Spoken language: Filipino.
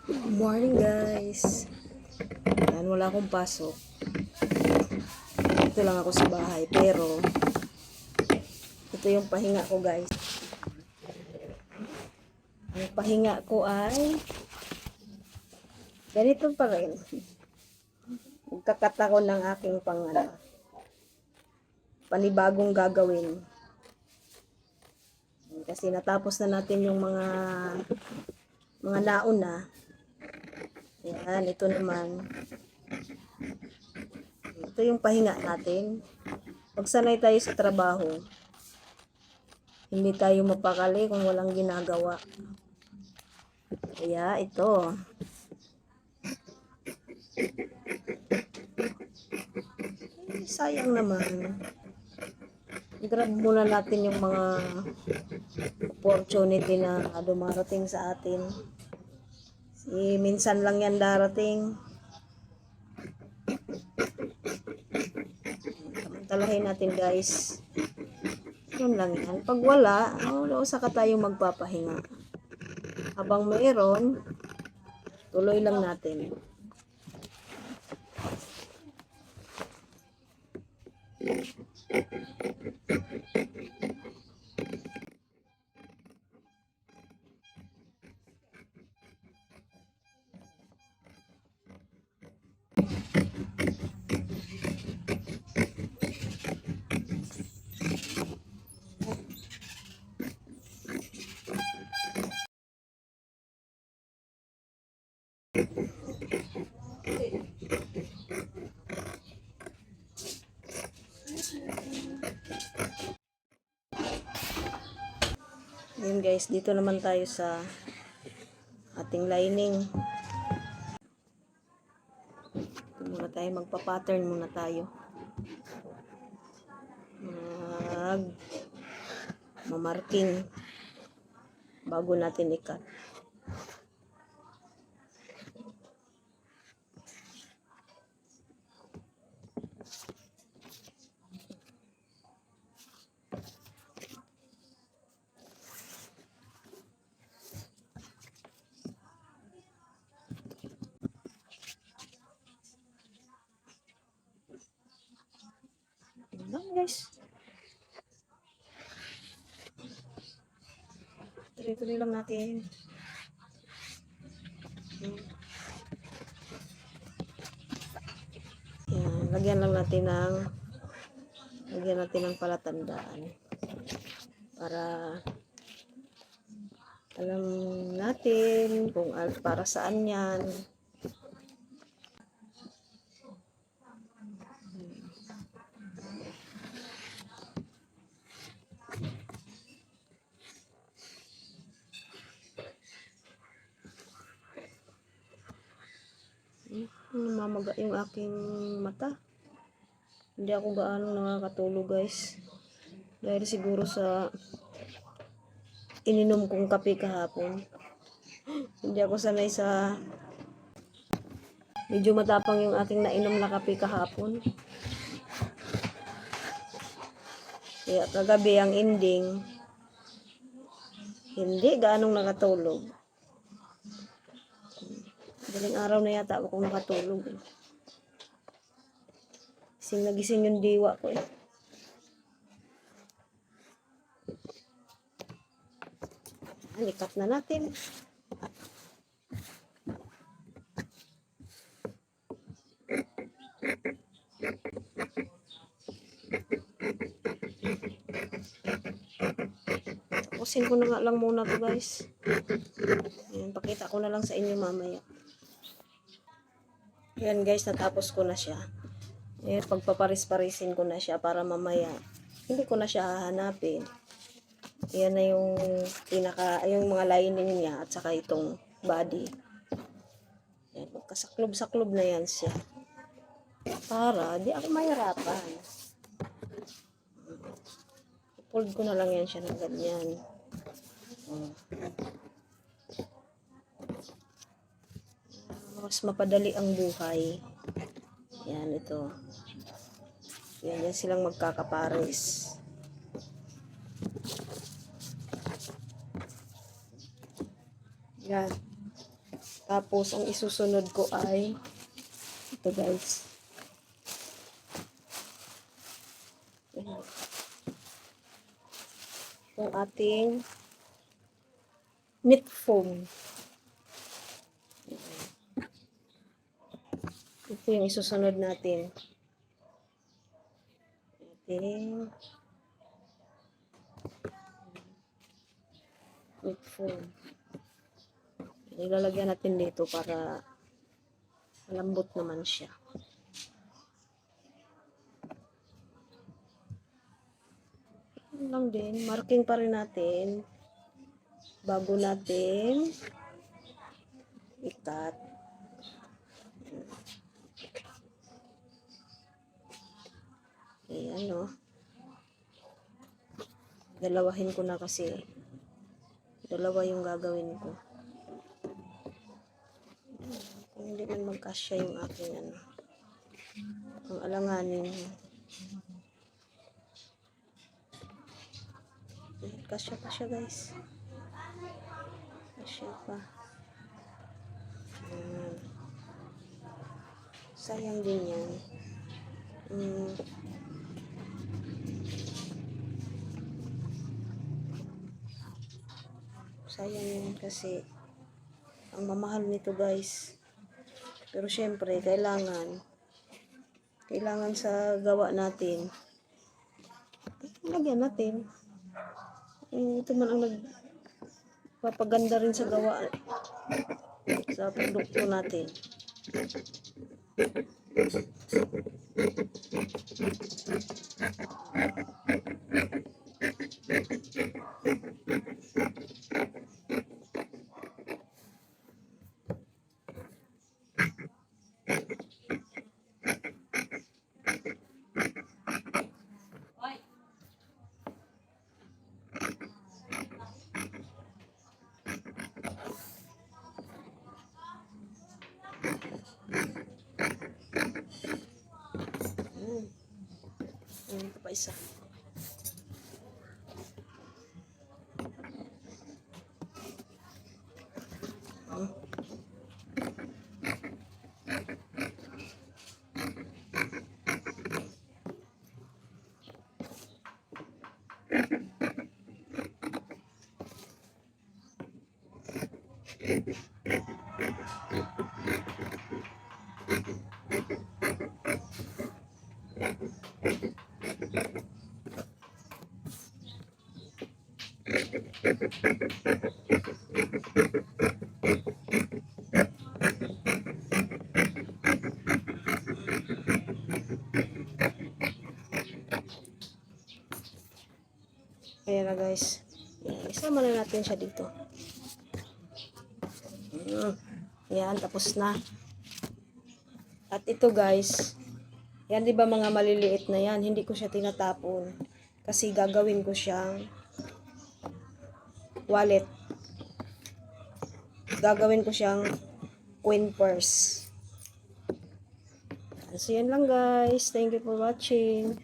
Good morning guys. Yan, wala akong pasok. Ito lang ako sa bahay. Pero, ito yung pahinga ko guys. Ang pahinga ko ay ganito pa rin. Magkakat ako ng aking panibagong gagawin. Kasi natapos na natin yung mga nauna. Yan, ito naman. Ito yung pahinga natin. Pag sanay tayo sa trabaho, hindi tayo mapakali kung walang ginagawa. Kaya ito. Sayang naman. Grab muna natin yung mga opportunity na dumarating sa atin. Minsan lang yan darating. Samantalahin natin guys. Yun lang yan. Pag wala, saka tayo magpapahinga. Habang mayroon, tuloy lang natin. Ayun guys, dito naman tayo sa ating lining. Ito muna tayo, magpa-pattern muna tayo. Mamarking bago natin i-cut. Guys, tuloy-tuloy lang natin. Yan, lagyan natin ng palatandaan para alam natin kung para saan yan. Namamaga yung aking mata. Hindi ako gaano nakakatulog guys. Dahil siguro sa ininom kong kape kahapon. Hindi ako sanay sa medyo matapang yung aking nainom na kape kahapon. Kaya kagabi ang ending, hindi gaanong nakatulog. Daling araw na yata ako nakatulog. Gising na gising yung diwa ko eh. Ikat na natin. Tapusin ko na nga lang muna to guys. Ayan, pakita ko na lang sa inyo mamaya. Ayan guys, natapos ko na siya. Ayan, pagpaparis-parisin ko na siya para mamaya hindi ko na siya hahanapin. Ayan na yung yung mga lining niya at saka itong body. Ayan, magkasaklob-saklob na yan siya. Para di ako mahirapan. Fold ko na lang yan siya ng ganyan. Mas mapadali ang buhay. Yan, ito. Yan silang magkakapares. Yan. Tapos, ang isusunod ko ay ito guys. Yung ating knit foam. Ito yung isusunod natin. Ating knit foam. Ilalagyan natin dito para malambot naman siya. Yun lang din. Marking pa rin natin bago natin ikat. Ayan o. Dalawahin ko na kasi. Dalawa yung gagawin ko. Kung hindi man magkasya yung aking ano. Ang alanganin. Kasya pa siya guys. Kasya pa. Sayang din yan. Sayang yan kasi ang mamahal nito guys. Pero syempre kailangan sa gawa natin lagyan natin. Ito man ang nagpapaganda rin sa gawa sa produkto natin. Ito pa isa. Ayan na guys. Isama na natin siya dito. Yan, tapos na. At ito guys, yan di ba mga maliliit na yan, hindi ko siya tinatapon. Kasi gagawin ko siyang wallet. Gagawin ko siyang coin purse. So yan lang guys. Thank you for watching.